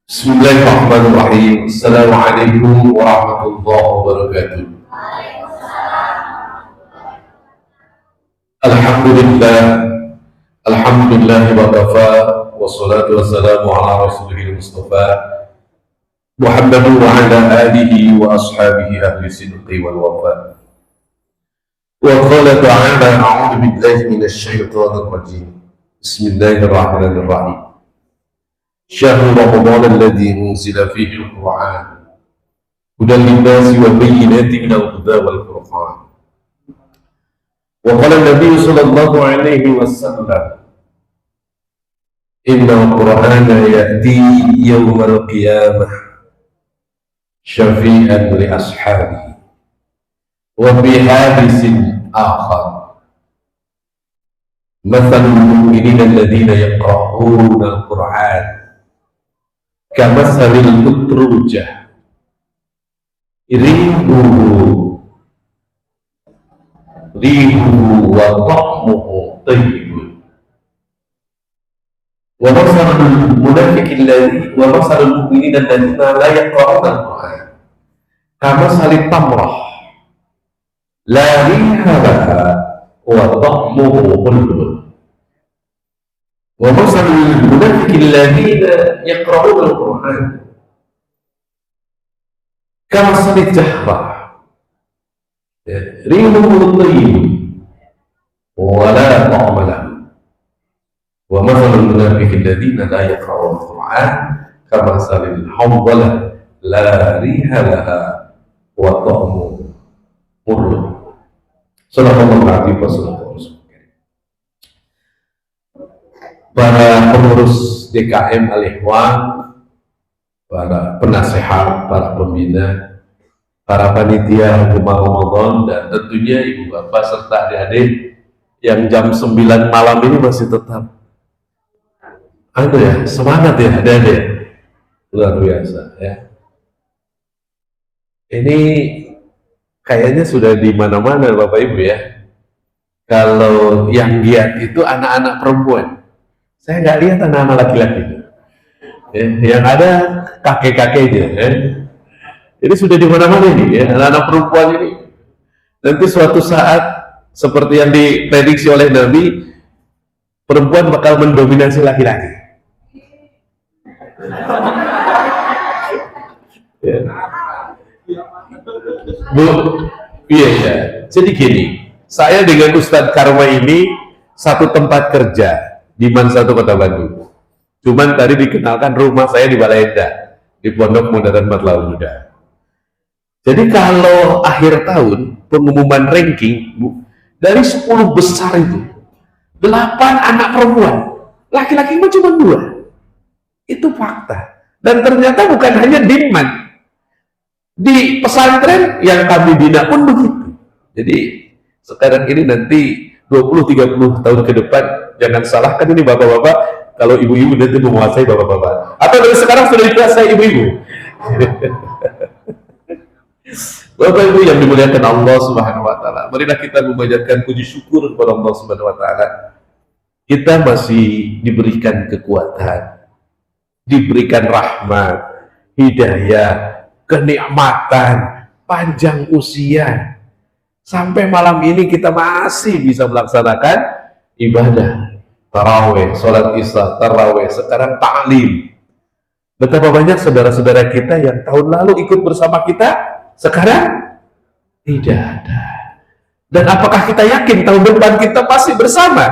بسم الله الرحمن الرحيم. السلام عليكم ورحمة الله وبركاته. الحمد لله وكفى والصلاة والسلام على رسوله المصطفى محمد وعلى آله وأصحابه أهل الصدق والوفاء. وقال تعالى: أعوذ بالله من الشيطان الرجيم. بسم الله الرحمن الرحيم. شهر رمضان الذي أنزل فيه القرآن هدى للناس وبينات من الهدى والفرقان. وقال النبي صلى الله عليه وسلم: إن القرآن يأتي يوم القيامة شفيعا لأصحابه. وفي حديث آخر: مثل المؤمنين الذين يقرؤون القرآن كمثل الأترجة ريحه وطعمه طيب. ومثل المؤمنين الذين لا يقرؤون القرآن كمثل التمرة لا ريح لها وطعمه حلو. ومثل المنافقين الذين يقرؤون القرآن كمثل الجحرة ريحه طيب ولا طعم له. ومثل المنافقين الذين لا يقرؤون القرآن كمثل الحنظلة لا ريح لها وطعم مر. Sallallahu alaihi wasallam. Para pengurus DKM Al-Ikhwan, para penasehat, para pembina, para panitia Jemaah Ramadan, dan tentunya ibu bapak serta adik-adik yang jam 9 malam ini masih tetap semangat ya adik-adik, luar biasa ya. Ini kayaknya sudah di mana-mana Bapak Ibu ya. Kalau yang giat itu anak-anak perempuan. Saya nggak lihat anak-anak laki-laki. Yang ada kakek-kakeknya. Jadi sudah di mana-mana ini ya, anak-anak perempuan ini. Nanti suatu saat seperti yang diprediksi oleh Nabi, perempuan bakal mendominasi laki-laki. Ya. Bu, iya. Jadi gini, saya dengan Ustadz Karma ini satu tempat kerja di satu Kota Bandung. Cuman tadi dikenalkan rumah saya di Balai Endah, di Pondok Muda dan Matlaul Muda. Jadi kalau akhir tahun pengumuman ranking, Bu, dari 10 besar itu 8 anak perempuan, laki-laki cuma 2. Itu fakta. Dan ternyata bukan hanya Dinman, di pesantren yang kami bina pun begitu. Jadi sekarang ini nanti 20-30 tahun ke depan, jangan salahkan ini bapak-bapak kalau ibu-ibu nanti menguasai bapak-bapak, atau dari sekarang sudah dikuasai ibu-ibu. Bapak Ibu yang dimuliakan Allah Subhanahu wa taala, marilah kita memanjatkan puji syukur kepada Allah Subhanahu wa taala. Kita masih diberikan kekuatan, diberikan rahmat, hidayah, kenikmatan, panjang usia. Sampai malam ini kita masih bisa melaksanakan ibadah tarawih, sholat isya, tarawih, sekarang ta'lim. Betapa banyak saudara-saudara kita yang tahun lalu ikut bersama kita, sekarang tidak ada. Dan apakah kita yakin tahun depan kita pasti bersama?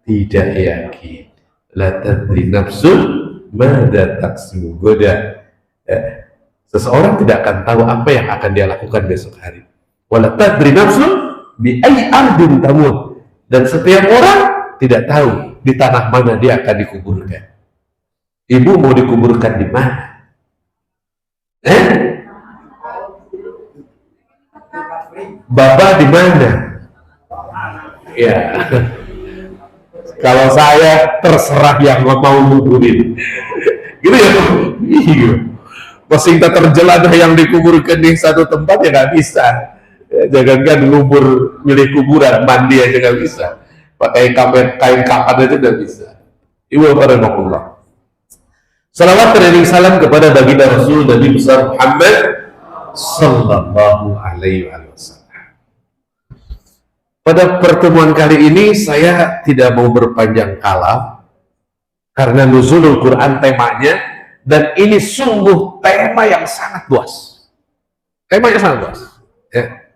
Tidak yakin. La tadri nafsun madza taksibu goda. Seseorang tidak akan tahu apa yang akan dia lakukan besok hari. Wala tadri nafsun bi ayyi ardin tamut. Dan setiap orang tidak tahu di tanah mana dia akan dikuburkan. Ibu mau dikuburkan di mana? Bapak di mana? Ya. Kalau saya terserah yang mau nguburin. Gitu ya. Iya. Masing tak terjelas yang dikuburkan di satu tempat ya nggak bisa. Ya, jangankan ngubur milik kuburan, mandi aja nggak bisa. Pakai kain kapan aja nggak bisa. Ibu rahimahullah. Salawat dan salam kepada baginda Rasul Nabi besar Muhammad sallallahu alaihi wasallam. Pada pertemuan kali ini saya tidak mau berpanjang kalam karena nuzulul Quran temanya, dan ini sungguh tema yang sangat luas. Temanya sangat luas. Ya.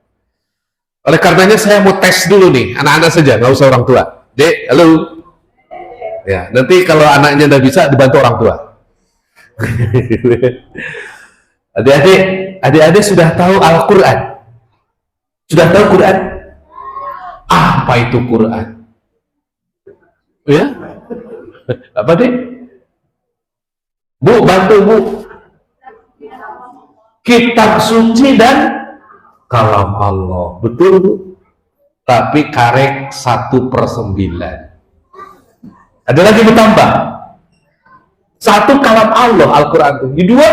Oleh karenanya saya mau tes dulu nih, anak-anak saja, nggak usah orang tua. Dek, halo. Ya, nanti kalau anaknya nggak bisa dibantu orang tua. Adik-adik sudah tahu Al-Quran? Sudah tahu Quran? Apa itu Quran? Ya? Apa deh? Bu, bantu bu. Kitab suci dan kalam Allah. Betul bu. Tapi karek 1/9. Ada lagi bertambah. Satu kalam Allah, Al-Quran itu. Yang dua,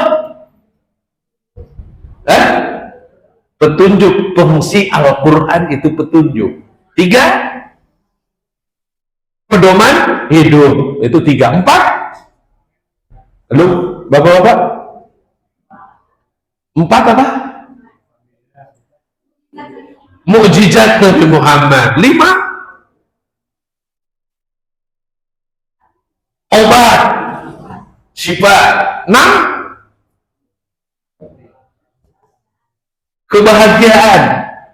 petunjuk, fungsi Al-Quran itu petunjuk. Tiga, pedoman hidup. Itu tiga. Empat, lalu bapak-bapak, empat apa? Mukjizat Nabi Muhammad. Lima, obat syifa. 6, kebahagiaan.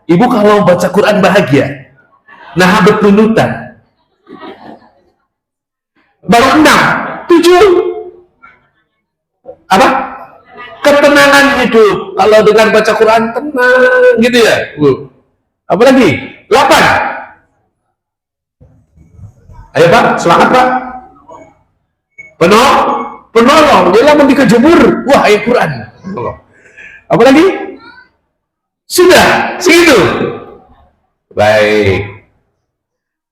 Ibu kalau baca Quran bahagia, nah bertunutan. Baru 6, 7 apa? Ketenangan hidup. Kalau dengan baca Quran tenang gitu ya Bu. Apa lagi? 8. Ayo Pak, semangat Pak. Penolong, dia lama dikejemur. Wah, ayat Quran. Apa lagi? Sudah, segitu. Baik.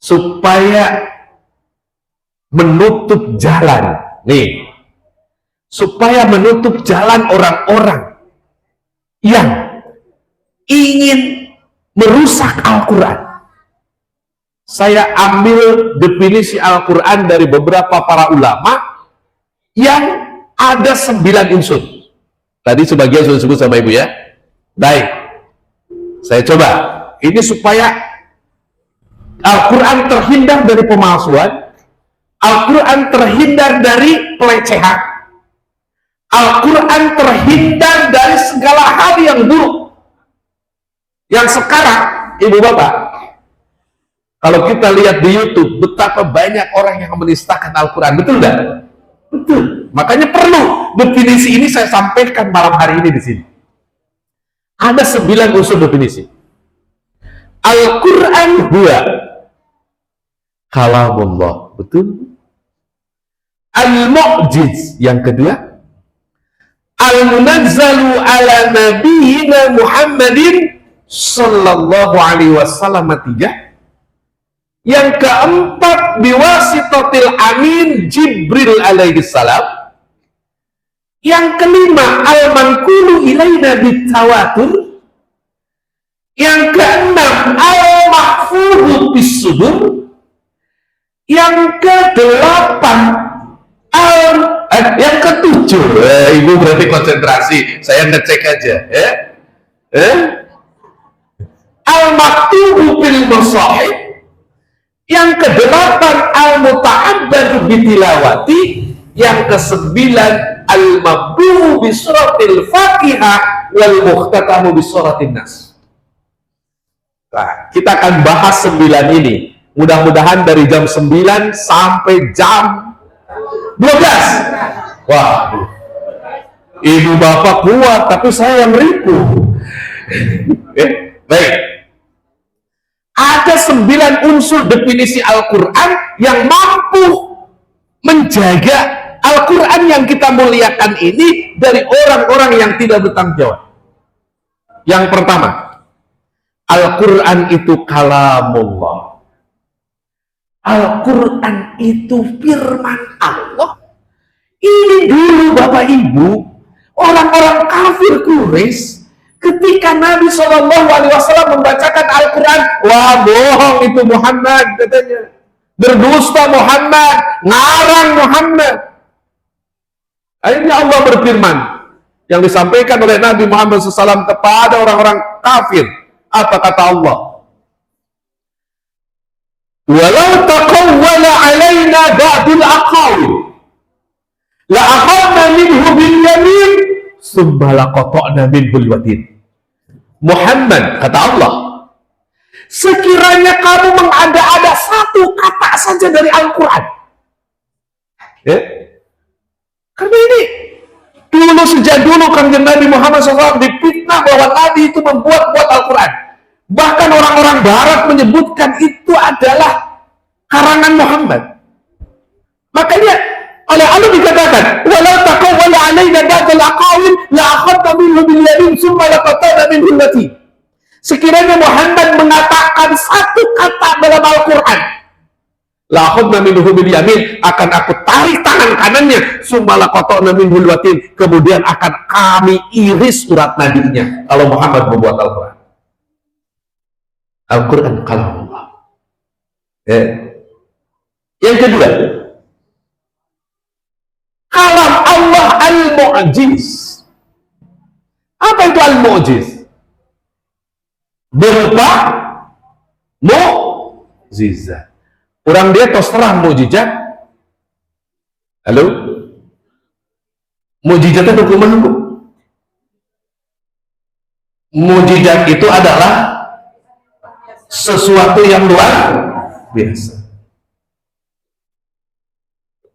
Supaya menutup jalan. Nih. Supaya menutup jalan orang-orang yang ingin merusak Al-Quran. Saya ambil definisi Al-Quran dari beberapa para ulama yang ada 9 unsur. Tadi sebagian sudah disebut sama Ibu ya. Baik, saya coba. Ini supaya Al-Quran terhindar dari pemalsuan, Al-Quran terhindar dari pelecehan, Al-Quran terhindar dari segala hal yang buruk. Yang sekarang, Ibu Bapak, kalau kita lihat di YouTube, betapa banyak orang yang menistakan Al-Quran. Betul nggak? Betul. Makanya perlu definisi ini saya sampaikan malam hari ini di sini. Ada 9 unsur definisi. Al-Quran huwa kalamullah. Betul. Al-Mu'jiz. Yang kedua, Al-Munazzalu ala nabiyyina Muhammadin sallallahu alaihi wasallam. 3. Yang keempat, biwasitatil amin Jibril alaihi salam. Yang kelima, al-manqulu ilaina bitawatur. Yang keenam, al-mahfudhu bis-sudur. Yang kedelapan, yang ketujuh, Ibu berarti konsentrasi, saya ngecek aja al-maktubu bil masahib. Yang kedelapan, al-muta'abbadu bitilawati. Yang kesembilan, al-mabdu'u bisuratil Fatihah wal mukhtatamu bisuratin Nas. Nah, kita akan bahas 9 ini. Mudah-mudahan dari jam 9 sampai jam 12. Wah, Ibu Bapak kuat, tapi saya yang ribu. Baik. Ada 9 unsur definisi Al-Quran yang mampu menjaga Al-Quran yang kita muliakan ini dari orang-orang yang tidak bertanggung jawab. Yang pertama, Al-Quran itu kalamullah. Al-Quran itu firman Allah. Ini dulu Bapak Ibu, orang-orang kafir Quraisy, ketika Nabi SAW membacakan Al-Quran, wah bohong itu Muhammad katanya, berdusta Muhammad, ngarang Muhammad. Akhirnya Allah berfirman yang disampaikan oleh Nabi Muhammad SAW kepada orang-orang kafir. Apa kata Allah? Walau taqawwala alaina ba'dul aqawil la akhadna minhu bil yamin summa laqata'na minhu al-watin. Muhammad, kata Allah, sekiranya kamu mengada-ada satu kata saja dari Al-Quran, ya, karena ini dulu sejak dulu Kanjeng Nabi Muhammad SAW difitnah bahwa Nabi itu membuat-buat Al-Quran. Bahkan orang-orang Barat menyebutkan itu adalah karangan Muhammad. Makanya oleh Allah dikatakan, walau taqawwala alaina ba'dal aqawil la akhadna minhu bil yamin summa laqata'na minhu al-watin. Sekiranya Muhammad mengatakan satu kata dalam Al-Quran, la akhadna minhu bil yamin, akan aku tarik tangan kanannya, summa laqata'na minhu al-watin, kemudian akan kami iris urat nadinya. Kalau Muhammad membuat Al-Quran, Al-Quran kalam Allah. Yang kedua, kalam Allah al-mu'jiz. Apa itu al-mu'jiz? Berupa mu'jizat. Orang dia terus terang mukjizat. Halo? Mukjizat itu kumaha, Bu? Mukjizat itu adalah sesuatu yang luar biasa.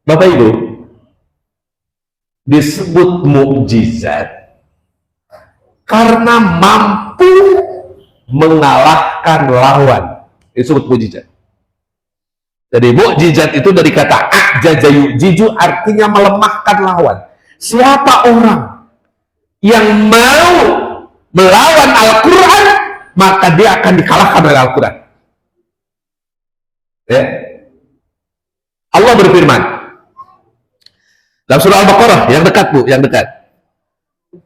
Bapak Ibu, disebut mukjizat karena mampu mengalahkan lawan. Disebut mukjizat. Jadi mukjizat itu dari kata ajaza yu'jiju, artinya melemahkan lawan. Siapa orang yang mau melawan Al-Quran, maka dia akan dikalahkan oleh Al-Quran. Ya. Allah berfirman dalam surah Al-Baqarah yang dekat, Bu, yang dekat.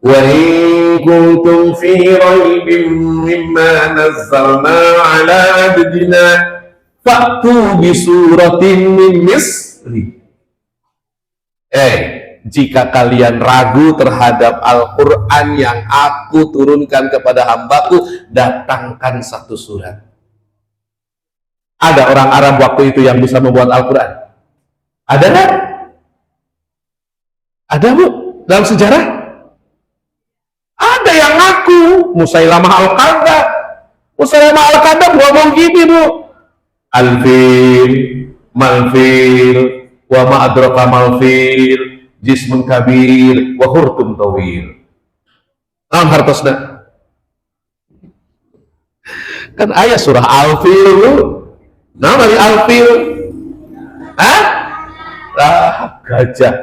Wa in kuntum fi raibin mimma nazzalna ala abdina fa'tu bi suratin min misli. Jika kalian ragu terhadap Al-Quran yang aku turunkan kepada hambaku, datangkan satu surat. Ada orang Arab waktu itu yang bisa membuat Al-Quran? Ada nggak? Ada, Bu, dalam sejarah? Ada yang ngaku, Musailamah Al-Kadzdzab. Musailamah Al-Kadzdzab ngomong gini, Bu, Al-fil, mal-fil, wa ma'adraka mal-fil, jismun kabir, wa hurtum tawil. Hartosna. Kan ayat surah Al-fil, Bu. Nah, dari Al-fil. Gajah.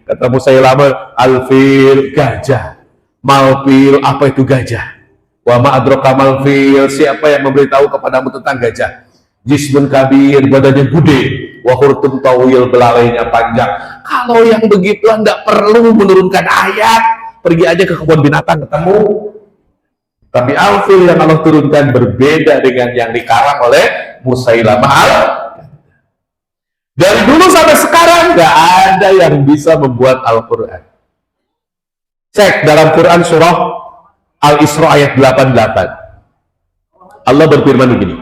Kata Musailamah, Al-fil, gajah. Mal-fil, apa itu gajah? Wa ma'adraka mal-fil, siapa yang memberitahu kepadamu tentang gajah? Jismun kabir, badannya gede, wa hurtum tawil, belalainya panjang. Kalau yang begitu tidak perlu menurunkan ayat, pergi aja ke kebun binatang ketemu. Tapi Al-fil yang Allah turunkan berbeda dengan yang dikarang oleh Musailamah Al-Kadzdzab. Dari dulu sampai sekarang nggak ada yang bisa membuat Al-Quran. Cek dalam Quran surah Al-Isra ayat 88. Allah berfirman begini,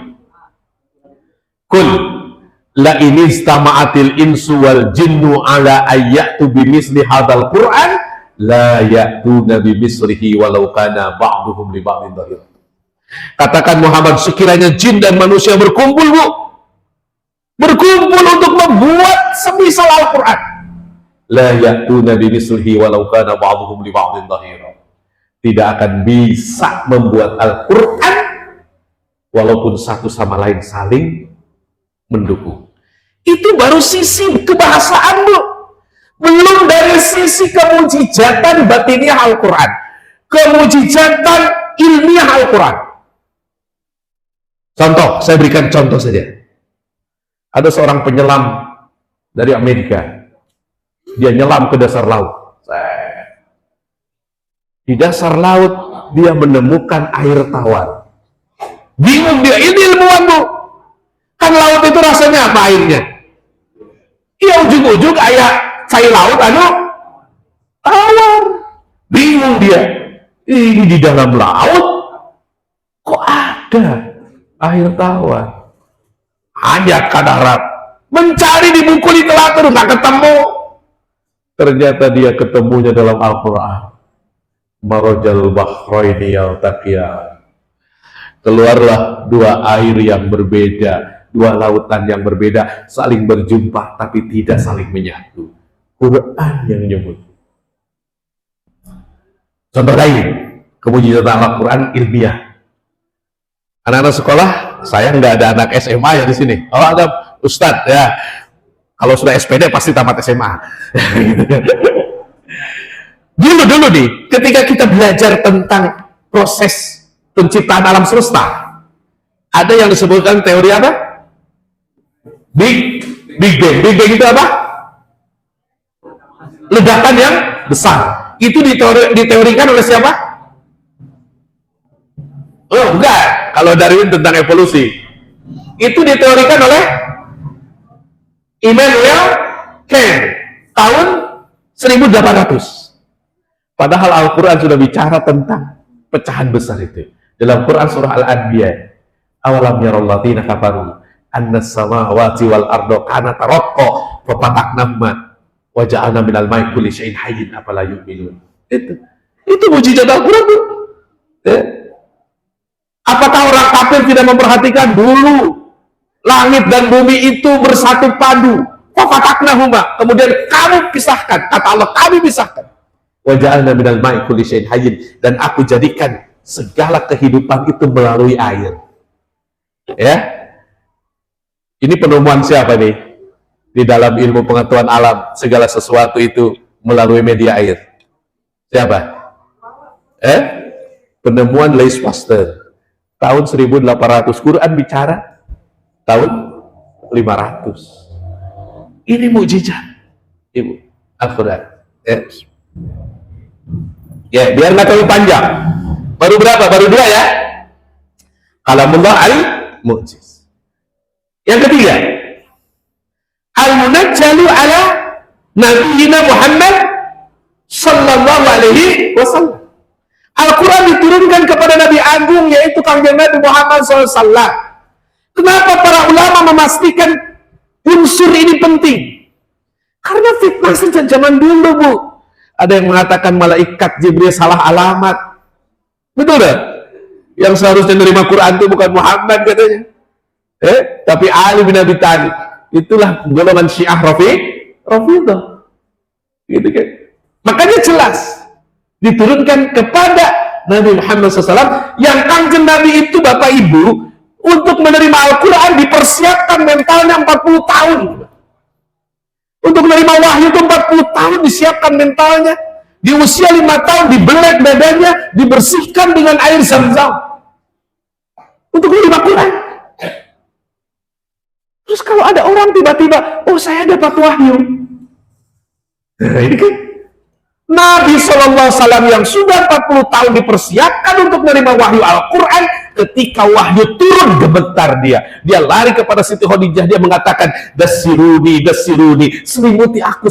Kul la in istama'atil insu wal jinnu ala ayyatu bimisli hadzal Qur'an la ya'tuna bimislihi walau kana ba'duhum li ba'din dhahir. Katakan Muhammad, sekiranya jin dan manusia berkumpul, Bu, berkumpul untuk membuat semisal Al-Quran, la ya'tuna bimislihi walau kana ba'duhum li ba'din dhahir. Tidak akan bisa membuat Al-Quran walaupun satu sama lain saling mendukung. Itu baru sisi kebahasaan, Bu. Belum dari sisi kemujizatan batiniah Al-Quran, kemujizatan ilmiah Al-Quran. Contoh, saya berikan contoh saja. Ada seorang penyelam dari Amerika. Dia nyelam ke dasar laut. Di dasar laut dia menemukan air tawar. Bingung dia, ini ilmuwan, Bu. Kan laut itu rasanya apa airnya? Ya ujung-ujung kayak cair laut, Tawar. Bingung dia. Ini di dalam laut kok ada air tawar. Hanya ke darat. Mencari di buku literatur nggak ketemu. Ternyata dia ketemunya dalam Al-Quran. Marajal bahraini yaltaqiyan. Keluarlah dua air yang berbeda, dua lautan yang berbeda, saling berjumpa tapi tidak saling menyatu. Quran yang nyebut. Contoh lain, kemujizatan Al-Quran ilmiah. Anak-anak sekolah, saya nggak ada anak SMA ya di sini. Oh, ada Ustadz ya. Kalau sudah SPD pasti tamat SMA. Dulu nih, ketika kita belajar tentang proses penciptaan alam semesta, ada yang disebutkan teori apa? Big Bang. Big Bang itu apa? Ledakan yang besar. Itu diteorikan oleh siapa? Oh enggak, kalau Darwin tentang evolusi itu diteorikan oleh Immanuel Kant tahun 1800. Padahal Al-Quran sudah bicara tentang pecahan besar itu. Dalam Quran surah Al-Anbiya, awalam yaralladzina kafaru annas samawati wal arda kanata ratqa fa fataqnahuma wa ja'alna minal ma'i kulli syai'in hayyin afala yu'minun. Itu mujizat Al-Quran tuh. Apakah orang kafir tidak memperhatikan dulu langit dan bumi itu bersatu padu? Fa fataqnahuma, kemudian kamu pisahkan, kata Allah, kami pisahkan. Wa ja'alna minal ma'i kulli syai'in hayyin, dan aku jadikan segala kehidupan itu melalui air. Ya, ini penemuan siapa nih? Di dalam ilmu pengetahuan alam, segala sesuatu itu melalui media air. Siapa? Penemuan Louis Pasteur tahun 1800. Quran bicara tahun 500. Ini mukjizat, Ibu. Al-Quran. Ya, biar nggak terlalu panjang. Baru berapa? Baru 2 ya. Kalamullah al-mu'jiz. Yang ketiga, al-munajjalu ala nabiyina Muhammad sallallahu alaihi wasallam. Al-Quran diturunkan kepada Nabi Agung, yaitu Kanjeng Nabi Muhammad SAW. Kenapa para ulama memastikan unsur ini penting? Karena fitnah sejak zaman dulu, Bu. Ada yang mengatakan malaikat Jibril salah alamat. Betul gak? Yang seharusnya menerima Quran itu bukan Muhammad katanya. Tapi Ali bin Abi Thalib. Itulah golongan Syiah Rafidhah. Gitu kan? Makanya jelas diturunkan kepada Nabi Muhammad SAW, yang Kanjeng Nabi itu Bapak Ibu untuk menerima Al-Quran dipersiapkan mentalnya 40 tahun. Untuk menerima wahyu itu 40 tahun disiapkan mentalnya. Di usia 5 tahun dibelek dadanya, dibersihkan dengan air Zam-Zam untuk menerima Quran. Terus kalau ada orang tiba-tiba, oh saya dapat wahyu, nah, ini kan Nabi SAW yang sudah 40 tahun dipersiapkan untuk menerima wahyu Al-Quran, ketika wahyu turun gemetar dia lari kepada Siti Khadijah, dia mengatakan dasiruni, selimuti aku.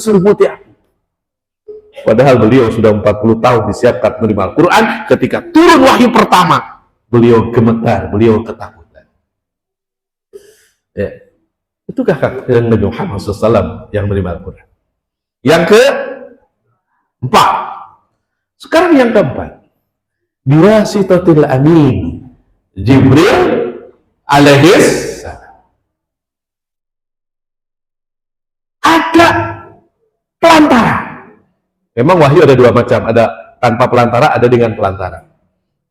Padahal beliau sudah 40 tahun disiapkan menerima Al-Quran. Ketika turun wahyu pertama, beliau gemetar, beliau ketakutan. Ya. Itukah Nabi Muhammad SAW yang menerima Al-Quran. Yang keempat, sekarang yang keempat, biwasitatil amin Jibril alaihis salam. Ada pelantara. Memang wahyu ada 2 macam, ada tanpa pelantara, ada dengan pelantara.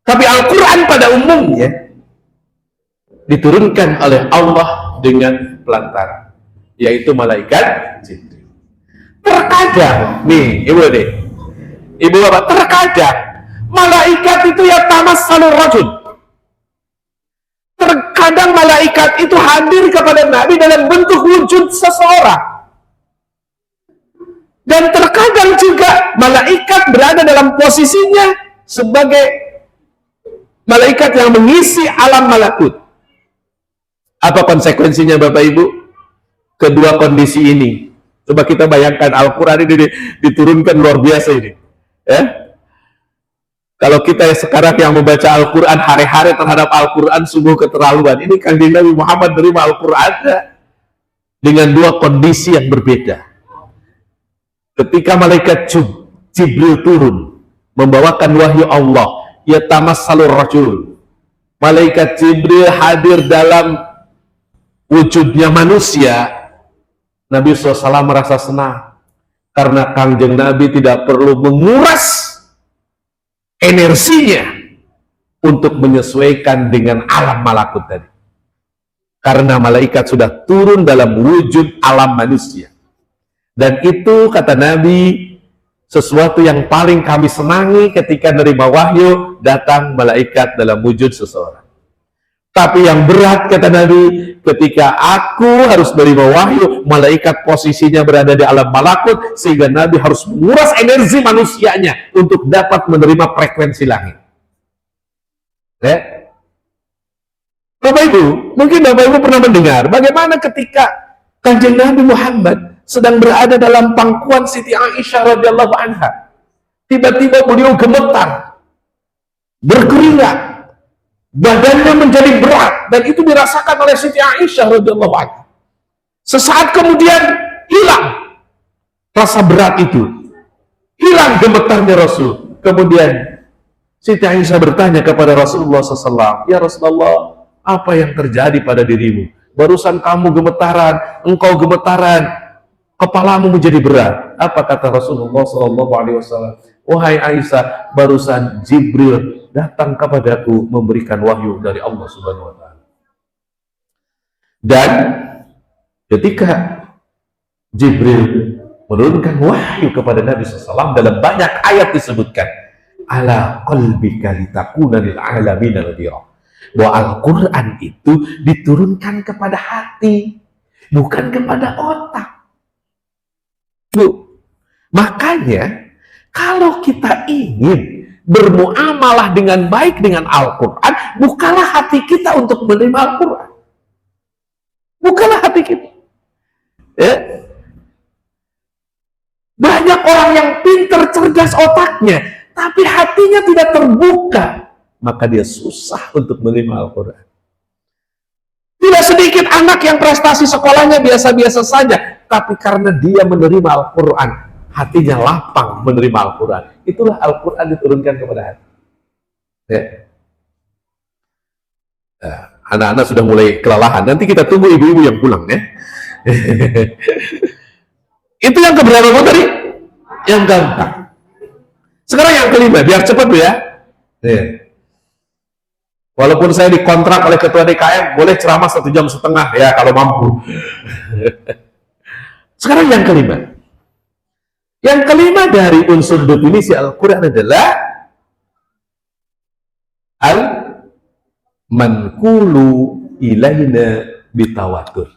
Tapi Al-Quran pada umumnya diturunkan oleh Allah dengan pelantara, yaitu malaikat Jibril. Terkadang nih, ibu bapak, terkadang malaikat itu ya tamassalur rajul. Terkadang malaikat itu hadir kepada Nabi dalam bentuk wujud seseorang. Dan terkadang juga malaikat berada dalam posisinya sebagai malaikat yang mengisi alam malakut. Apa konsekuensinya Bapak Ibu? Kedua kondisi ini Coba kita bayangkan Al-Quran ini diturunkan luar biasa ini. Ya? Kalau kita sekarang yang membaca Al-Quran hari-hari terhadap Al-Quran sungguh keterlaluan. Ini Kanjeng Nabi Muhammad menerima Al-Quran dengan dua kondisi yang berbeda. Ketika malaikat Jibril turun membawakan wahyu Allah, ya tamassalur rajul. Malaikat Jibril hadir dalam wujudnya manusia. Nabi SAW merasa senang karena Kanjeng Nabi tidak perlu menguras energinya untuk menyesuaikan dengan alam malakut tadi, karena malaikat sudah turun dalam wujud alam manusia. Dan itu kata Nabi sesuatu yang paling kami senangi ketika menerima wahyu datang malaikat dalam wujud seseorang. Tapi yang berat kata Nabi, ketika aku harus menerima wahyu, malaikat posisinya berada di alam malakut, sehingga Nabi harus menguras energi manusianya untuk dapat menerima frekuensi langit. Ya? Bapak Ibu, mungkin Bapak Ibu pernah mendengar bagaimana ketika Kanjeng Nabi Muhammad sedang berada dalam pangkuan Siti Aisyah radhiyallahu anha, tiba-tiba beliau gemetar, berkeringat, badannya menjadi berat, dan itu dirasakan oleh Siti Aisyah radhiyallahu anha. Sesaat kemudian hilang rasa berat itu, hilang gemetarnya Rasul. Kemudian Siti Aisyah bertanya kepada Rasulullah SAW, ya Rasulullah, apa yang terjadi pada dirimu? Barusan kamu gemetaran, engkau gemetaran, kepalamu menjadi berat. Apa kata Rasulullah SAW? Wahai Aisyah, barusan Jibril datang kepadaku memberikan wahyu dari Allah Subhanahu wa Ta'ala. Dan ketika Jibril menurunkan wahyu kepada Nabi SAW, dalam banyak ayat disebutkan, ala qalbika litakuna lil alamin nadhira, bahwa Al-Quran itu diturunkan kepada hati, bukan kepada otak. Makanya kalau kita ingin bermuamalah dengan baik dengan Al-Quran, bukalah hati kita untuk menerima Al-Quran. Bukalah hati kita. Ya. Banyak orang yang pintar, cerdas otaknya, tapi hatinya tidak terbuka, maka dia susah untuk menerima Al-Quran. Tidak sedikit anak yang prestasi sekolahnya biasa-biasa saja, tapi karena dia menerima Al-Quran, hatinya lapang menerima Al-Quran. Itulah Al-Quran diturunkan kepada hati. Ya. Nah, anak-anak sudah mulai kelelahan. Nanti kita tunggu ibu-ibu yang pulang ya. Itu yang keberapa tadi? Yang gampang. Sekarang yang kelima, biar cepat Bu ya. Ya. Walaupun saya dikontrak oleh ketua DKM, boleh ceramah 1,5 jam ya kalau mampu. Sekarang yang kelima. Yang kelima dari unsur definisi Al-Quran adalah al-manqulu ilaina bitawatur.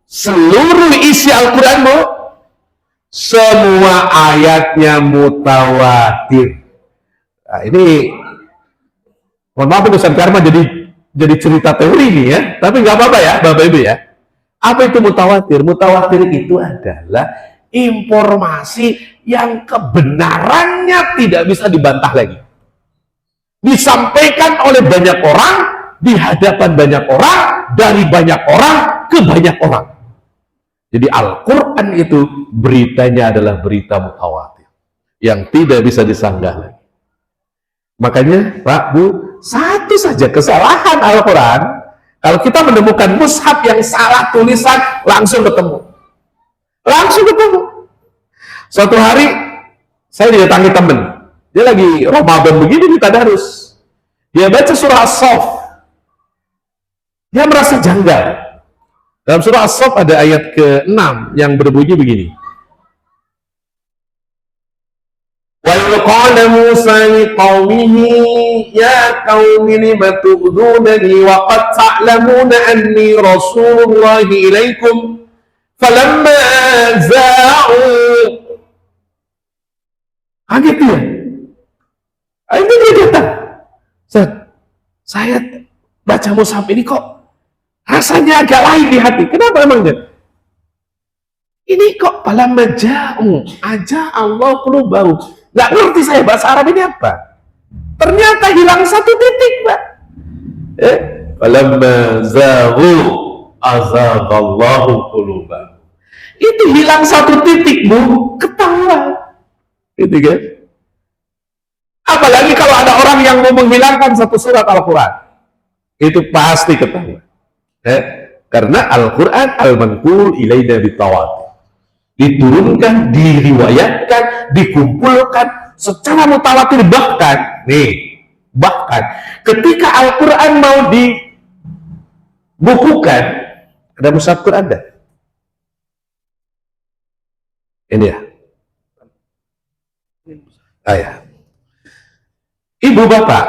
Seluruh isi Al-Quran semua ayatnya mutawatir. Nah, ini mohon maaf Ustaz Karma jadi cerita teori ini ya, tapi nggak apa-apa ya Bapak Ibu ya. Apa itu mutawatir? Mutawatir itu adalah informasi yang kebenarannya tidak bisa dibantah lagi. Disampaikan oleh banyak orang, di hadapan banyak orang, dari banyak orang ke banyak orang. Jadi Al-Quran itu beritanya adalah berita mutawatir yang tidak bisa disanggah lagi. Makanya Pak Bu, satu saja kesalahan Al-Quran, kalau kita menemukan mushaf yang salah tulisan, langsung ketemu. Langsung ketemu. Suatu hari saya didatangi teman, dia lagi Ramadan begini di tadarus, dia baca surah As-Saff, dia merasa janggal. Dalam surah As-Saff ada ayat ke-6 yang berbunyi begini, wa qala Musa liqaumihi ya qaumi lima tu'dunani wa qad ta'lamuna anni rasulullahi ilaikum falamma za'u. Kaget dia. Itu dia datang. Saya baca mushaf ini kok rasanya agak lain di hati. Kenapa emangnya? Ini kok falamma ja'u aja Allah qulubahu. Nggak ngerti saya bahasa Arab ini apa. Ternyata hilang satu titik, Pak. Falamma zaghu azaghallahu qulubahum. Itu hilang satu titik, Bu, ketahuan. Gitu kan? Apalagi kalau ada orang yang mau menghilangkan satu surat Al-Quran, itu pasti ketahuan. Karena Al-Quran al-manqul ilaina bitawatir, diturunkan, diriwayatkan, dikumpulkan secara mutawatir. Bahkan ketika Al-Quran mau dibukukan, ada mushaf Quran dah. Ini ya. Ayah. Ibu bapak,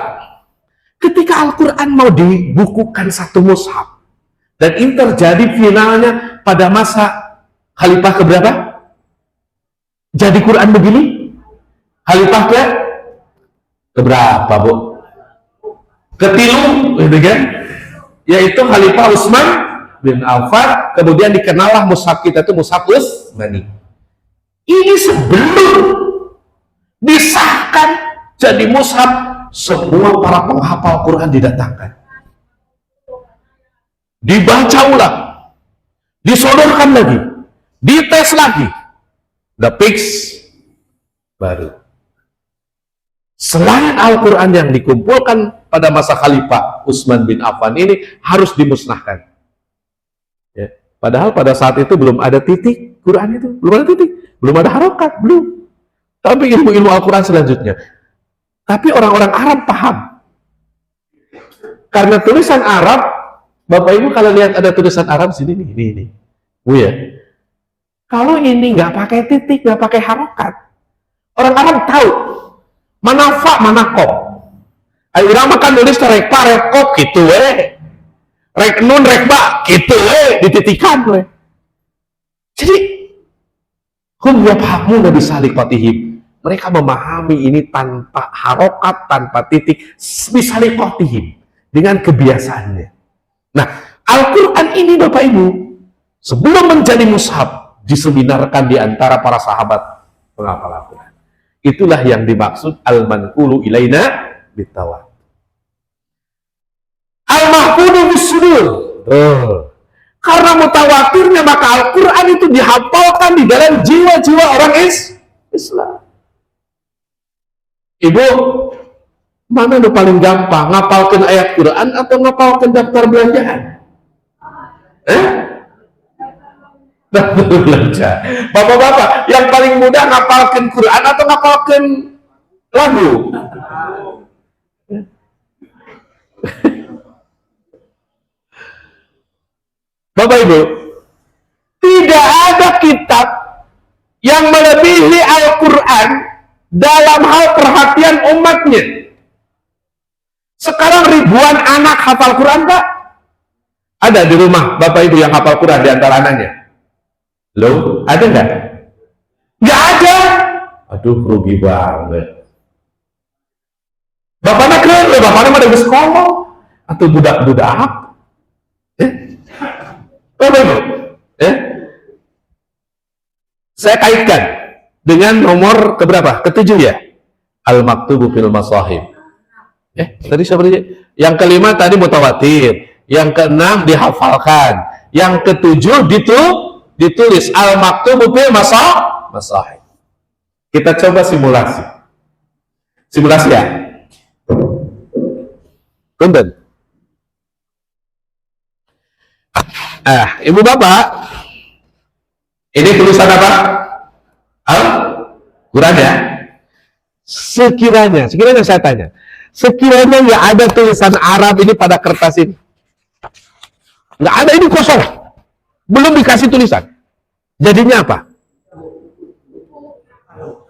ketika Al-Quran mau dibukukan satu mushaf, dan ini terjadi finalnya pada masa khalifah keberapa? Jadi Quran begini, khalifah keberapa, Bu? Ketilu, gitu kan? Yaitu Khalifah Utsman bin Affan. Kemudian dikenallah mushaf kita itu mushaf Utsmani. Ini sebelum disahkan jadi mushaf, semua para penghafal Quran didatangkan, dibaca ulang, disodorkan lagi, dites lagi, udah fix baru. Selain Al-Quran yang dikumpulkan pada masa Khalifah Utsman bin Affan ini harus dimusnahkan. Ya. Padahal pada saat itu belum ada titik Quran itu, belum ada titik, belum ada harokat, belum. Tapi ilmu-ilmu Al-Quran selanjutnya. Tapi orang-orang Arab paham. Karena tulisan Arab, Bapak Ibu kalau lihat ada tulisan Arab sini nih, ini. Bu ya. Kalau ini nggak pakai titik, nggak pakai harokat, orang Arab tahu mana fa, mana kop. Ayo makan nulis rek pa, rek kop gitu rek nun, rek ba gitu dititikan Jadi hum yafhamu nabi salik fatihim, mereka memahami ini tanpa harokat, tanpa titik, bisalik fatihim, dengan kebiasaannya. Nah, Al-Quran ini Bapak Ibu sebelum menjadi mushaf diseminarkan di antara para sahabat penghafal Al-Quran. Itulah yang dimaksud al-manqulu ilaina bitawat. Al-mahfudu bis-sudur. Karena mutawatirnya maka Al-Quran itu dihafalkan di dalam jiwa-jiwa orang Islam. Ibu, mana yang paling gampang? Ngapalkan ayat Quran atau ngapalkan daftar belanjaan? Daftar belanja. Bapak-bapak, yang paling mudah ngapalkan Quran atau ngapalkan lagu? Bapak Ibu, tidak ada kitab yang melebihi Al-Quran dalam hal perhatian umatnya. Sekarang ribuan anak hafal Quran, Pak. Ada di rumah Bapak Ibu yang hafal Quran di antara anaknya? Loh, ada nggak? Nggak ada. Aduh, rugi banget. Bapaknya keren, bapaknya ada di sekolah atau budak-budak. Bapak Ibu, saya kaitkan dengan nomor keberapa? Ketujuh ya? Al-maktubu fil masahib. Tadi seperti yang kelima tadi mutawatir, yang keenam dihafalkan, yang ketujuh ditulis al-maktubu fil masahib. Kita coba simulasi. Simulasi ya? Punten. Ibu bapak, ini tulisan apa? Al-Quran ya? Sekiranya saya tanya, sekiranya nggak ada tulisan Arab ini pada kertas ini, nggak ada, ini kosong, belum dikasih tulisan, jadinya apa?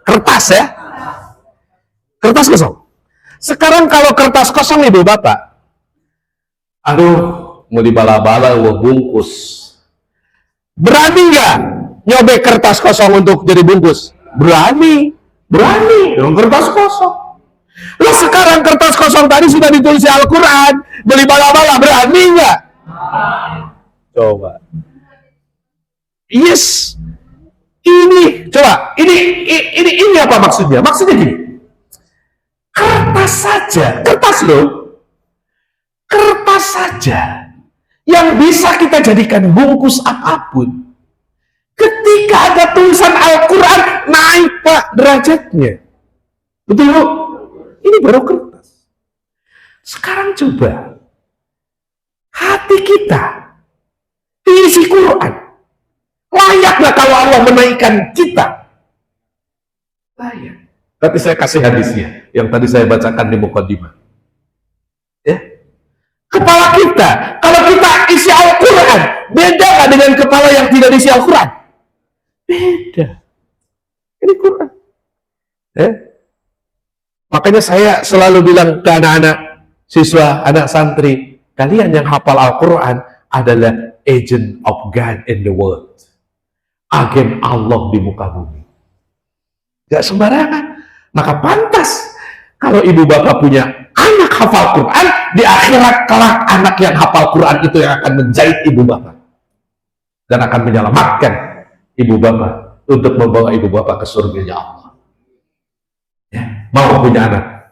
Kertas ya? Kertas kosong. Sekarang kalau kertas kosong ibu bapak, aduh, mau dibala-bala, bungkus. Berani nggak nyobek kertas kosong untuk jadi bungkus? Berani. Dengan kertas kosong. Lah sekarang kertas kosong tadi sudah ditulis Al-Quran, beli bala-bala, berani nggak? Coba. Yes. Ini coba, ini apa maksudnya? Maksudnya gini, kertas saja, kertas loh, kertas saja yang bisa kita jadikan bungkus apapun. Ketika ada tulisan Al-Quran, naik Pak derajatnya. Betul Bu? Ini baru kertas. Sekarang coba, hati kita diisi Quran. Layak nggak kalau Allah menaikkan kita? Layak. Tapi saya kasih hadisnya yang tadi saya bacakan di mukadimah. Ya. Kepala kita, kalau kita isi Al-Quran, beda nggak dengan kepala yang tidak diisi Al-Quran? Beda. Ini Quran. Ya. Makanya saya selalu bilang ke anak-anak siswa, anak santri, kalian yang hafal Al-Quran adalah agent of God in the world. Agen Allah di muka bumi. Gak sembarangan. Maka pantas kalau ibu bapak punya anak hafal Quran, di akhirat kelak anak yang hafal Quran itu yang akan menjahit ibu bapak dan akan menyelamatkan ibu bapak untuk membawa ibu bapak ke surga Allah. Ya, mau punya anak?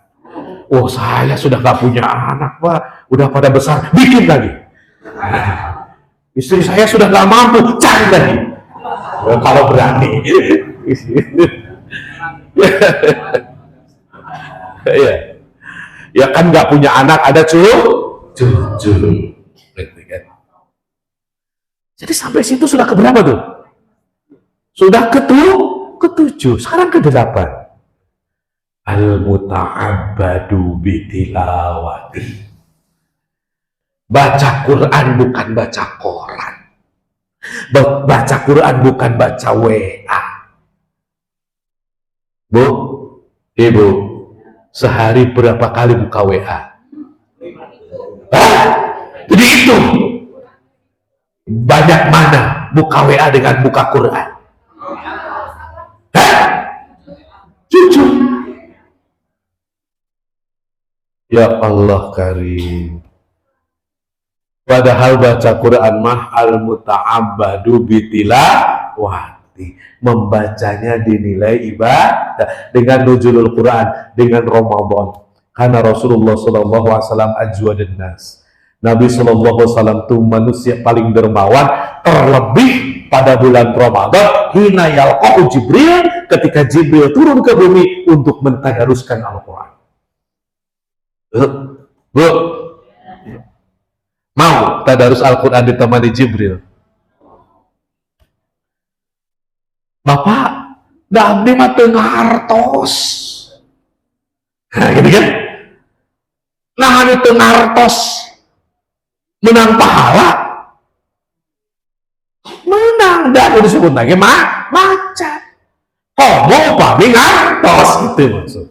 Oh, saya sudah gak punya anak Pak, udah pada besar, bikin lagi. Istri saya sudah gak mampu, cari lagi. Kalau berani. Ya, ya kan nggak punya anak, ada cucu. Jadi sampai situ sudah keberapa tuh? Sudah ketujuh. Sekarang ke-8. Al-muta'abbadu bitilawati. Baca Quran bukan baca koran. Baca Quran bukan baca WA. Bu, Ibu, sehari berapa kali buka WA? Jadi itu banyak mana buka WA dengan buka Quran? Jujur. Ya Allah Karim. Padahal baca Quran mah al-muta'abbadu bitilawati, membacanya dinilai ibadah dengan nuzulul Quran, dengan Ramadan. Karena Rasulullah SAW ajwadun nas. Nabi SAW itu manusia paling dermawan, terlebih pada bulan Ramadan. Hina yalqahu Jibril, ketika Jibril turun ke bumi untuk mentadaruskan Al-Quran. Bu, mau tadarus Al-Quran ditemani Jibril? Bapak, abdi mah teu ngartos. Nah, gitu kan? Nah, anu teu ngartos menang pahala. Menang dah disebut lagi maca. Komo pami ngartos gitu maksud.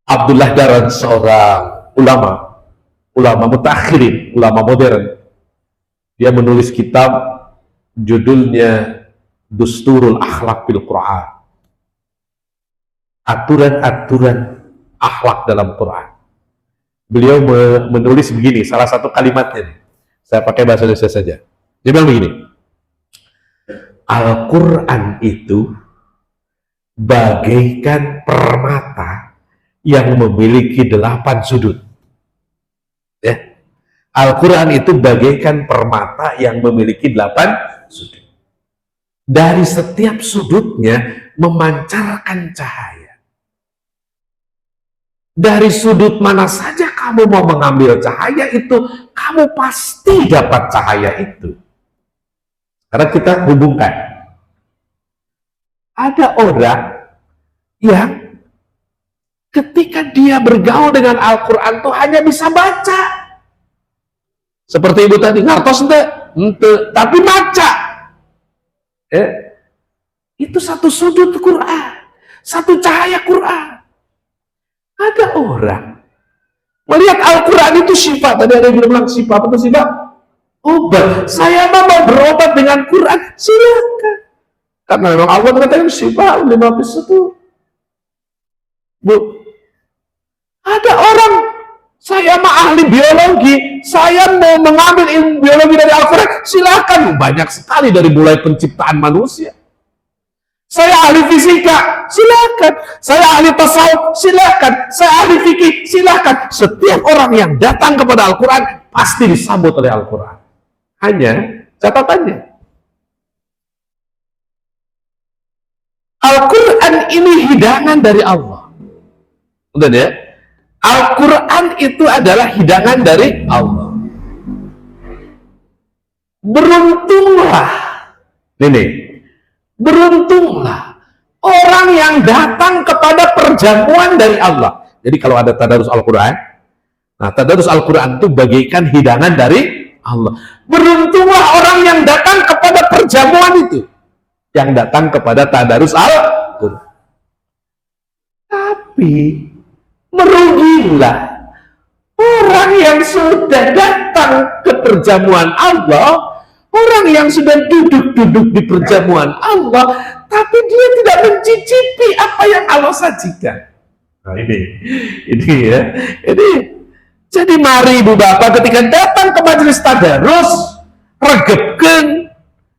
Abdullah Daran, seorang ulama mutakhirin, ulama modern. Dia menulis kitab judulnya Dusturul Akhlak bil Quran. Aturan-aturan akhlak dalam Quran. Beliau menulis begini, salah satu kalimatnya nih. Saya pakai bahasa Indonesia saja. Dia bilang begini. Al-Quran itu bagaikan permata yang memiliki 8 sudut. Ya. Al-Quran itu bagaikan permata yang memiliki 8 sudut. Dari setiap sudutnya memancarkan cahaya. Dari sudut mana saja kamu mau mengambil cahaya itu, kamu pasti dapat cahaya itu. Karena kita hubungkan. Ada orang yang ketika dia bergaul dengan Al-Quran tuh hanya bisa baca. Seperti ibu tadi, ngartos ente, tapi baca. Itu satu sudut Quran, satu cahaya Quran. Ada orang melihat Al-Quran itu syifa. Tadi ada yang bilang syifa, apa itu syifa? Obat. Saya mau berobat dengan Quran, silakan. Karena memang Allah mengatakan syifa 5 itu. Bu, ada orang Saya mah ahli biologi, saya mau mengambil ilmu biologi dari Al-Quran, silakan. Banyak sekali dari mulai penciptaan manusia. Saya ahli fisika, silakan. Saya ahli tasawuf, silakan. Saya ahli fikih, silakan. Setiap orang yang datang kepada Al-Quran pasti disambut oleh Al-Quran. Hanya catatannya, Al-Quran ini hidangan dari Allah. Udah ya? Al-Quran itu adalah hidangan dari Allah. Beruntunglah, beruntunglah orang yang datang kepada perjamuan dari Allah. Jadi kalau ada tadarus Al-Quran, nah tadarus Al-Quran itu bagaikan hidangan dari Allah. Beruntunglah orang yang datang kepada perjamuan itu, yang datang kepada tadarus Al-Quran. Tapi merugilah orang yang sudah datang ke perjamuan Allah, orang yang sudah duduk-duduk di perjamuan Allah, tapi dia tidak mencicipi apa yang Allah sajikan. Nah ini ya, ini. Jadi mari ibu bapak ketika datang ke majelis tadarus, regepkan,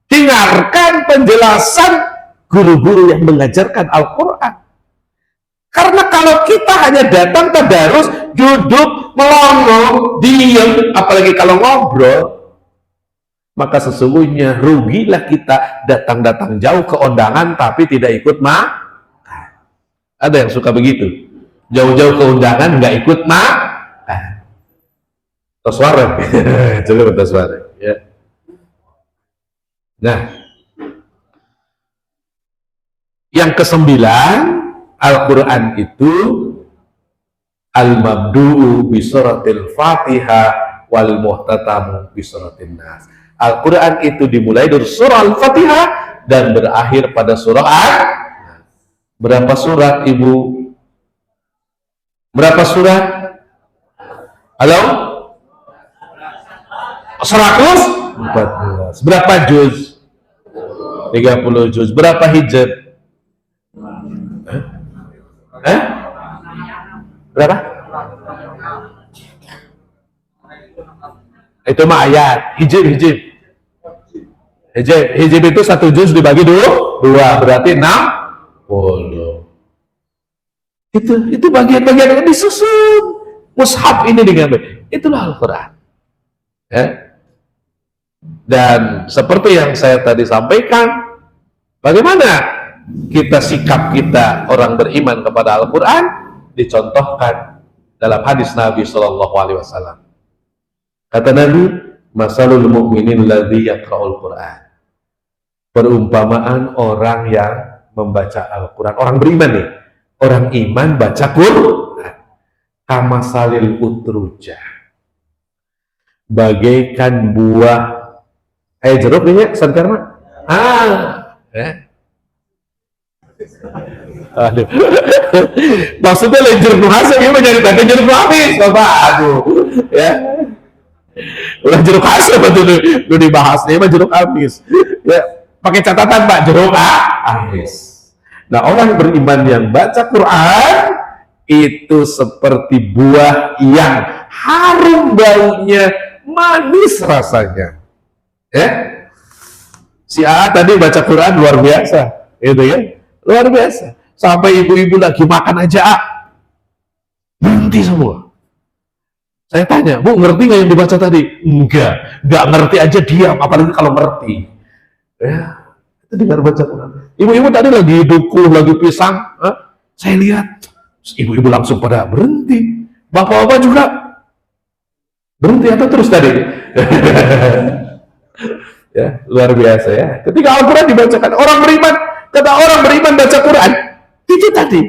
dengarkan penjelasan guru-guru yang mengajarkan Al-Quran. Karena kalau kita hanya datang tadarus, duduk, melongo, diem, apalagi kalau ngobrol, maka sesungguhnya rugilah kita datang-datang jauh ke undangan tapi tidak ikut makan. Ada yang suka begitu, jauh-jauh ke undangan nggak ikut makan. Taswara, coba taswara. Ya. Nah, yang ke-9, Al-Quran itu al-mabdu'u bi suratil Fatihah wal muhtatamu bi suratin Nas. Al-Quran itu dimulai dari surah Al-Fatihah dan berakhir pada surah An-Nas. Berapa surat ibu? Berapa surat? Halo? 114. Berapa juz? 30 juz. Berapa hijab? Berapa? Itu mah ayat. Hijab itu 1 juz dibagi 2 berarti 60. Itu bagian-bagian yang disusun. Mushaf ini digambar. Itulah Al-Quran. Ya. Dan seperti yang saya tadi sampaikan, bagaimana sikap kita orang beriman kepada Al-Quran dicontohkan dalam hadis Nabi SAW. Kata Nabi, masalul mu'minin ladzi yaqra'ul Quran. Perumpamaan orang yang membaca Al-Quran, orang beriman nih, orang iman baca Quran, kamasalil utrujah, bagaikan buah jeruk ini sankarma. Aduh. Maksudnya lain jeruk nuhasa gimana nyaritakan jeruk nuhabis Bapak, aduh ya. Ulah jeruk hasil betul lu dibahas nih mah jeruk habis. Ya, pakai catatan Pak, jeruk habis. Nah, orang beriman yang baca Quran itu seperti buah yang harum baunya, manis rasanya. Ya. Si A tadi baca Quran luar biasa, itu ya. Luar biasa. Sampai ibu-ibu lagi makan aja, berhenti semua. Saya tanya, Bu, ngerti nggak yang dibaca tadi? Nggak ngerti aja diam, apalagi kalau ngerti. Ya, itu dengar baca Quran. Ibu-ibu tadi lagi duku, lagi pisang, saya lihat, ibu-ibu langsung pada berhenti. Bapak-bapak juga berhenti atau terus tadi? Ya, luar biasa ya. Ketika Al-Quran dibacakan, orang beriman, kata orang beriman baca Quran, itu tadi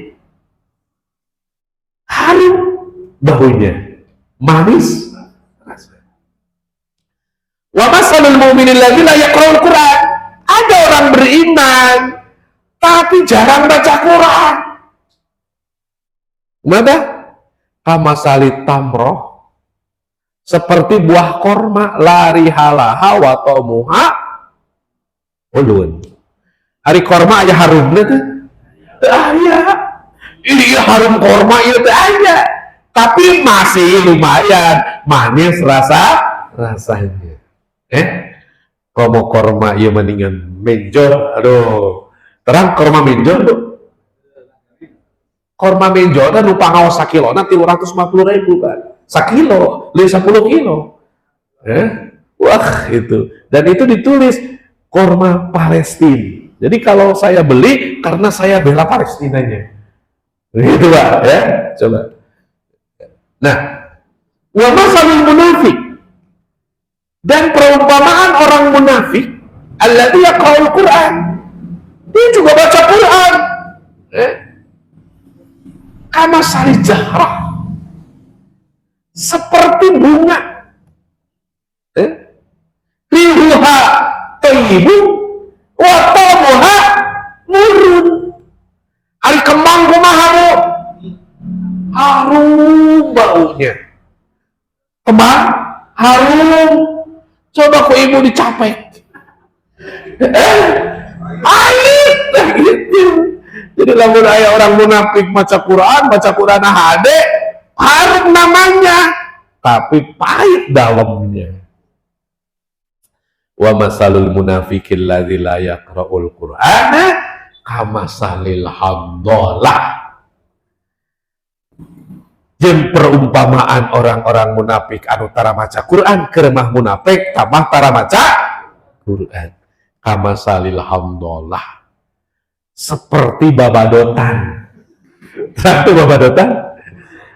harum baunya, manis. Wa masalul mu'minin lagi la yaqra'ul Quran. Ada orang beriman tapi jarang baca Quran. Maka kamasali tamroh, seperti buah korma, lari halaha wa tomuha ulun. Hari korma aja harumnya tuh. Ya, ini harum korma itu aja. tapi masih lumayan manis rasanya. Komo korma iya mendingan menjol, aduh terang korma menjol tuh. Korma menjol kan lupa ngawas sakilo nanti 350.000 kan sakilo, 10 kilo. Wah itu, dan itu ditulis korma Palestina. Jadi kalau saya beli karena saya bela Palestinanya, gitu Pak ya. Coba. Nah, wa masalul munafik, dan perumpamaan orang munafik, alladzi yaqra'ul Qur'an, dia juga baca Quran, kama sari jahrah, seperti bunga, rihuha thayyibu wa tamuha murun. Hari kembang kumaha harum baunya, kembang harum. Coba ku ibu dicapek, pahit gitu. Jadi lamun aya orang munafik baca Quran hade harum namanya, tapi pahit dalamnya. Wa masalul munafiqil ladzi la yaqra'ul Qur'ana kamasalil hamdalah. Jeung perumpamaan orang-orang munafik anu tara maca Quran keur mah munafik tamah tara maca Quran. Kamasalil hamdalah, seperti babadotan. Satu babadotan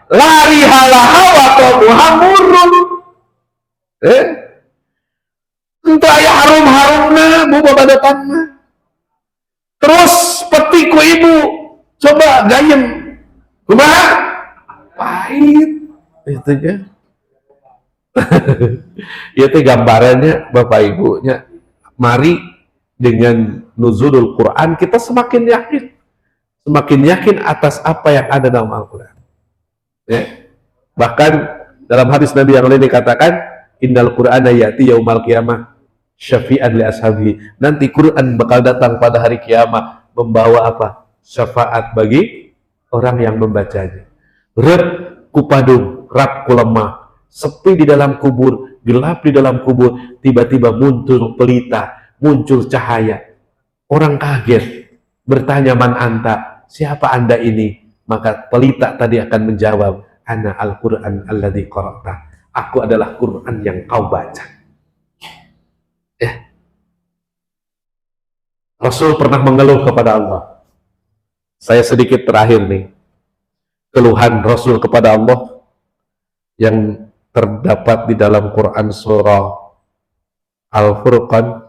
lari halaha wa qabuha murun. Entah aya harum-harumna bu babadotan mah. Terus peti ku ibu coba gayem kumaha pahit itu kan. Ya teh gambarannya Bapak Ibunya, mari dengan nuzulul Quran kita semakin yakin atas apa yang ada dalam Al-Quran ya. Bahkan dalam hadis Nabi yang lain dikatakan innal Qur'ana ya'ti yaumal qiyamah syafi'an li ashabi, nanti Quran bakal datang pada hari kiamat membawa apa? Syafaat bagi orang yang membacanya. Rep kupadung, rap kulemah, sepi di dalam kubur, gelap di dalam kubur, tiba-tiba muncul pelita, muncul cahaya. Orang kaget, bertanya man anta, siapa anda ini? Maka pelita tadi akan menjawab, ana al-Quran alladzi qara'ta, aku adalah Quran yang kau baca. Rasul pernah mengeluh kepada Allah. Saya sedikit terakhir nih, keluhan Rasul kepada Allah yang terdapat di dalam Quran surah Al-Furqan.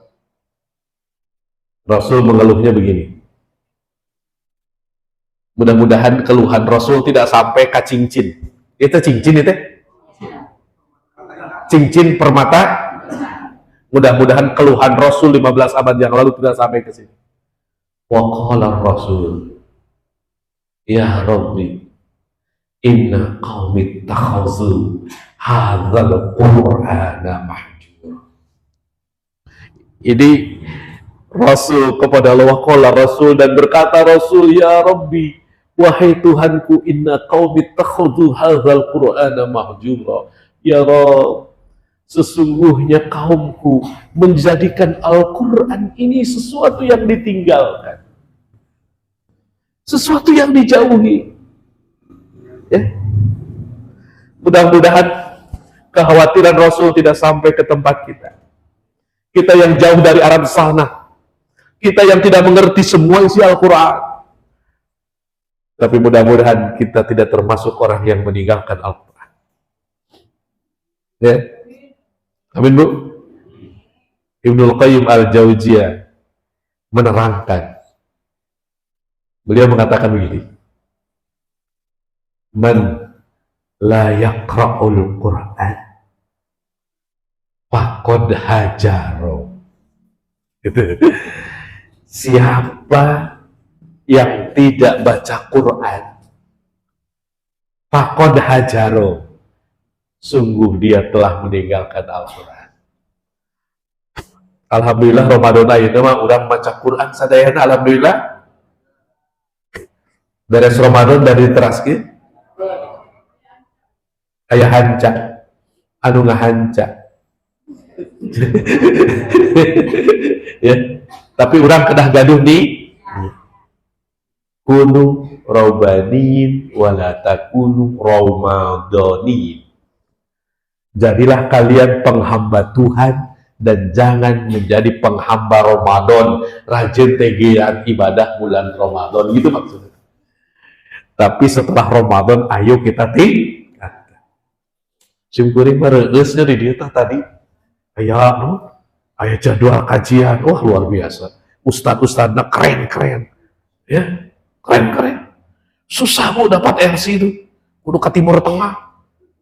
Rasul mengeluhnya begini. Mudah-mudahan keluhan Rasul tidak sampai ke cincin. Itu cincin itu? Cincin permata. Mudah-mudahan keluhan Rasul 15 abad yang lalu tidak sampai ke sini. Wa qala Rasul, ya Rabbi, inna qaumi takhazu hadzal Qur'ana mahjura. Jadi Rasul kepada Allah, qala Rasul, dan berkata Rasul, ya Rabbi, wahai Tuhanku, inna qaumi takhazu hadzal Qur'ana mahjura. Ya Rabb, sesungguhnya kaumku menjadikan Al-Quran ini sesuatu yang ditinggalkan, sesuatu yang dijauhi. Ya. Mudah-mudahan kekhawatiran Rasul tidak sampai ke tempat kita. Kita yang jauh dari Arab sana, kita yang tidak mengerti semua isi Al-Quran. Tapi mudah-mudahan kita tidak termasuk orang yang meninggalkan Al-Quran. Ya. Amin Bu. Ibnul Qayyim Al-Jauziyah menerangkan. Beliau mengatakan begini. Man la yaqra'ul Qur'an faqad hajaro. Siapa yang tidak baca Quran, faqad hajaro, sungguh dia telah meninggalkan Al-Quran. Alhamdulillah Ramadan itu mah urang baca Quran sadayana, alhamdulillah. Beres Ramadan dari teraskin Aya hanca anu ngahanca. Ya, tapi orang kedah gaduh nih kunu robanin wala takunu ramadhanin. Jadilah kalian penghamba Tuhan dan jangan menjadi penghamba Ramadan, rajin tegian ibadah bulan Ramadan, gitu maksudnya. Tapi setelah Ramadan ayo kita tingkatkan. Simkuring mereusnya di dia tadi aya jadwal kajian, wah luar biasa. Ustad-ustadnya keren-keren, ya keren-keren. Susah mau dapat RC itu, kudu ke Timur Tengah,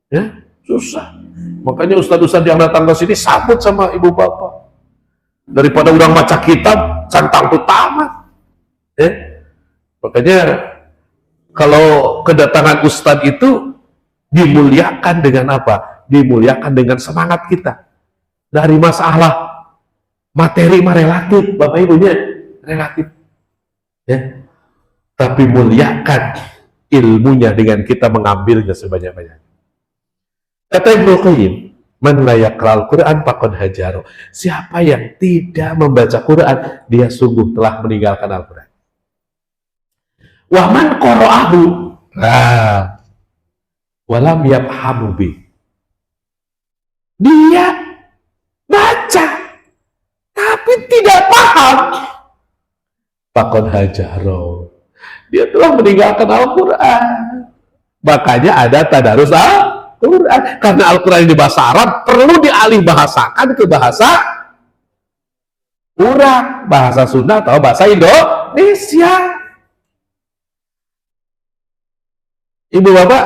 ya susah. Makanya ustad-ustad yang datang ke sini sambut sama ibu bapak. Daripada udah baca kitab, cantang tuh tamat. Ya. Makanya kalau kedatangan ustad itu dimuliakan dengan apa? Dimuliakan dengan semangat kita. Dari masalah materi mah relatif, bapak ibunya relatif. Ya. Tapi muliakan ilmunya dengan kita mengambilnya sebanyak-banyak. Kata Ibnu Qayyim, man la yaqra'al Qur'an faqad hajaro. Siapa yang tidak membaca Quran, dia sungguh telah meninggalkan Al-Quran. Wa man qara'ahu walam yafhamu bi. Dia baca tapi tidak paham, faqad hajaro. Dia telah meninggalkan Al-Quran. Makanya ada tadarus Al-Quran. Karena Al-Quran di bahasa Arab perlu dialih bahasakan ke bahasa urang, bahasa Sunda atau bahasa Indonesia. Ibu bapak,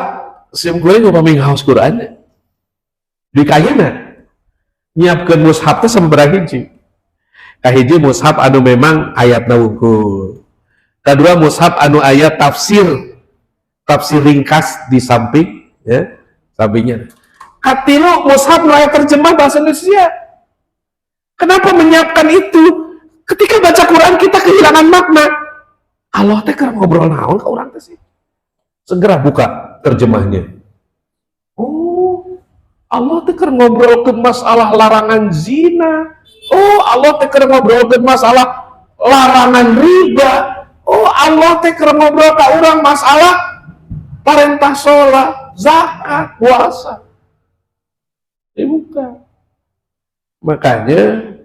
simkuring upami ngaos Quran di kayana nyiapkeun mushaf teh sabaraha hiji. Kahiji mushaf anu memang ayatna wungkul. Kedua mushaf anu ayat tafsir ringkas di samping, ya sampingnya. Katilu mushaf nu ayat terjemah bahasa Indonesia. Kenapa menyiapkan itu? Ketika baca Quran kita kehilangan makna. Allah teh keur ngobrol naon ka urang teh sih? Segera buka terjemahnya. Oh, Allah teh keur ngobrol ke masalah larangan zina. Oh, Allah teh keur ngobrol ke masalah larangan riba. Oh, Allah teh keur ngobrol ka urang masalah perintah sholat, zakat, puasa. Bukan. Makanya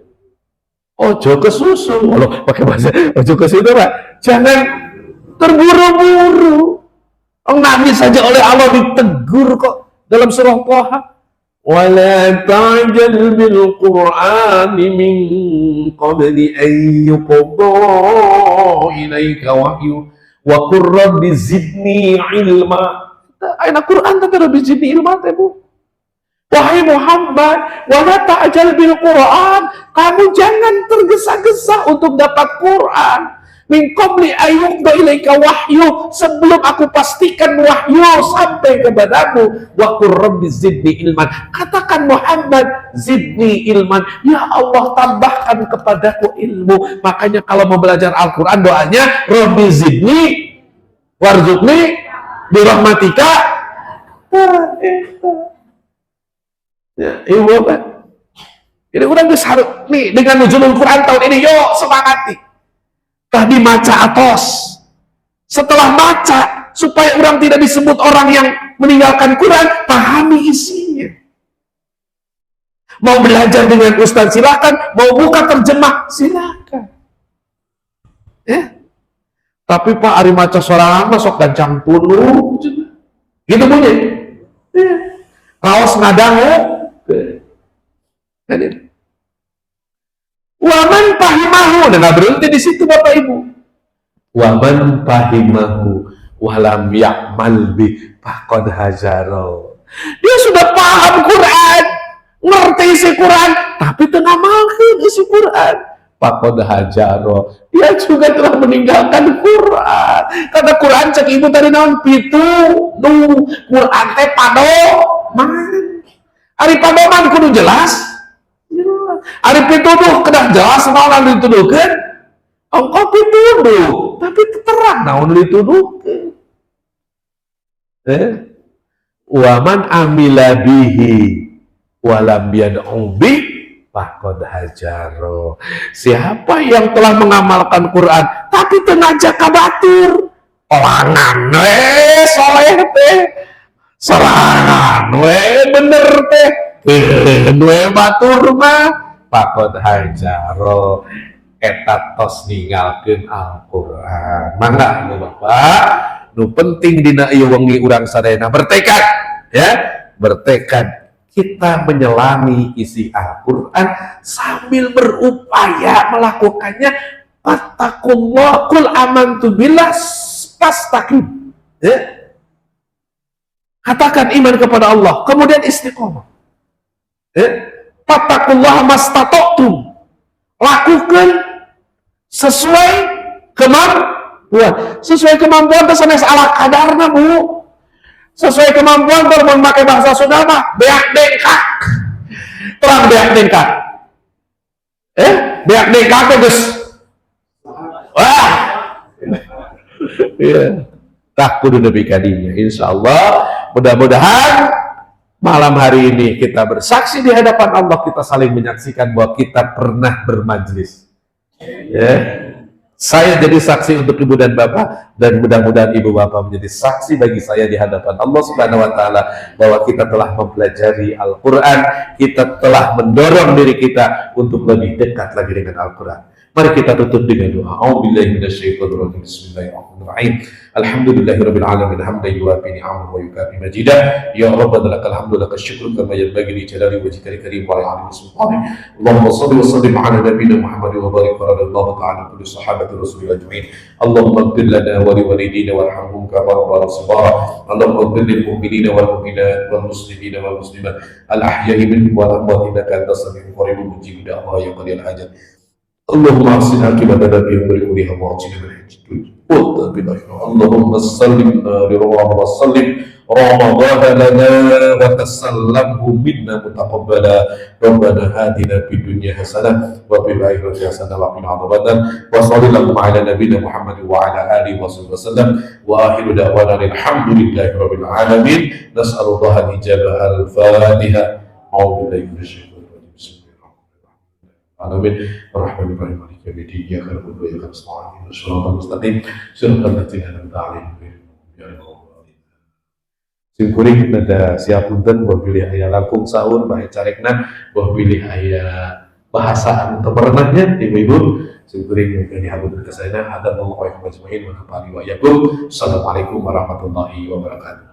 ojo ke susu. Walau pakai bahasa ojo ke susu, Pak. Jangan terburu-buru. Nabi saja oleh Allah ditegur kok dalam surah Thaha. Wala ta'jal bil Qur'ani min qabli an yuqda ilaika wahyu wa qur rabbi zidni ilma. Ayat Quran teh rabbi zidni ilma teh Bu. Wahai Muhammad, wala ta'jal bil Qur'an, kamu jangan tergesa-gesa untuk dapat Quran. Min qabli an yuqda ilaika wahyu, sebelum aku pastikan wahyu sampai kepadamu. Wa qur rabbi zidni ilman. Katakan Muhammad, zidni ilman, ya Allah tambahkan kepadaku ilmu. Makanya kalau mau belajar Al-Quran doanya rabbi zidni warzuqni birahmatika. Ya, ibu bapak, ini udah harus nih dengan nuzulul Quran tahun ini, yuk semangati. Tadi maca atos, setelah maca supaya orang tidak disebut orang yang meninggalkan Quran, pahami isinya. Mau belajar dengan ustaz silakan, mau buka terjemah silakan. Ya. Tapi Pak Ari maca sorangan masuk gancang tulu, gitu bunyi. Ya. Kaos ngadangu. Waman pahimahu, dan nggak berhenti di situ Bapak Ibu. Waman pahimahu walam yakmal bi faqad hajaro. Dia sudah paham Quran, ngerti isi Quran, tapi tengah makin isi Quran, faqad hajaro. Dia juga telah meninggalkan Quran. Kata Quran cek ibu tadi naon pitu, Quran teh padoman. Ari padoman kudu jelas. Ari pituduh kedah jelas naon dituduhkeun. Engkau pituduh, tapi terang naon dituduhkeun. Waman amila bihi walam yad'u bi faqad hajaro. Siapa yang telah mengamalkan Quran tapi ngajak kabatur, olangan we soleh teh, serangan we bener teh, we batur mah faqad hajaro, eta tos ninggalkeun Al-Qur'an. Mangga ieu Bapak, nu penting dina ieu wengi urang sadayana bertekad, ya, bertekad kita menyelami isi Al-Quran sambil berupaya melakukannya. Fattakullah kul amantu billah fastaqim, ya. Katakan iman kepada Allah, kemudian istiqomah, ya. Fattakullah mastata'tum, lakukan sesuai kemampuan. Sesuai kemampuan itu sanes ala kadarna, Bu. Sesuai kemampuan kalau memakai bahasa Sunda mah beak dengkak, terang beak dengkak, beak dengkak guys, wah, iya, tak kudu nepi kadinya. Insya Allah, mudah-mudahan malam hari ini kita bersaksi di hadapan Allah, kita saling menyaksikan bahwa kita pernah bermajlis, ya. Saya jadi saksi untuk ibu dan bapak, dan mudah-mudahan ibu bapak menjadi saksi bagi saya di hadapan Allah Subhanahu wa Ta'ala bahwa kita telah mempelajari Al-Quran, kita telah mendorong diri kita untuk lebih dekat lagi dengan Al-Quran. Mari kita tutup dengan doa. A'udzubillahi minasyaitonirrajim. Bismillahirrahmanirrahim. Alhamdulillahirabbil alamin hamdan yuwafi ni'amahu wa yukafi majidah. Ya Rabbana lakal hamdu lakal syukru kama yanbaghi li jalali wajhikal karim wa li 'azimi sultanik. Allahumma shalli wa sallim 'ala nabiyyina Muhammad wa barik wa radallahu ta'ala kulli sahabati rasulil ajma'in. Allahumma ighfir lana wa li walidina warhamhum kama rabbayana shighara. Allahumma ighfir lil mu'minina wal mu'minat wal muslimina wal muslimat al ahya'i minhum wal amwat innaka antas sami'ul qaribun mujibud da'wah ya qadiyal hajat. Allahumma ahsin akibatana fi umuri kulliha wa ajina min hajjil Allahumma sallimna li wa sallim Ramadana lana wa tasallamhu minna mutaqabbala. Rabbana atina fid dunya hasanah wa fil akhirati hasanah wa qina adzabannar. Wa sallallahu ala nabiyyina Muhammad wa ala alihi wa sallam wa akhiru da'wana alhamdulillahi rabbil alamin. Nas'alullaha al-ijabah al-Fatiha. A'udzu billahi minasy Amin. Ar-Rahmanir-Rahim. Maliki yaumiddin. Iyyaka na'budu wa iyyaka nasta'in. Shiratal mustaqim. Shiratal ladzina an'amta 'alaihim. Simkuring nada siap punten boh pilih aya langkung sahur bae carekna boh pilih aya bahasa anu pernahnya ibu-ibu simkuring yang dihaburkeun ka sadayana hadatsallahu wa iyyakum ajmain wa nafa'ani wa iyyakum. Assalamualaikum warahmatullahi wabarakatuh.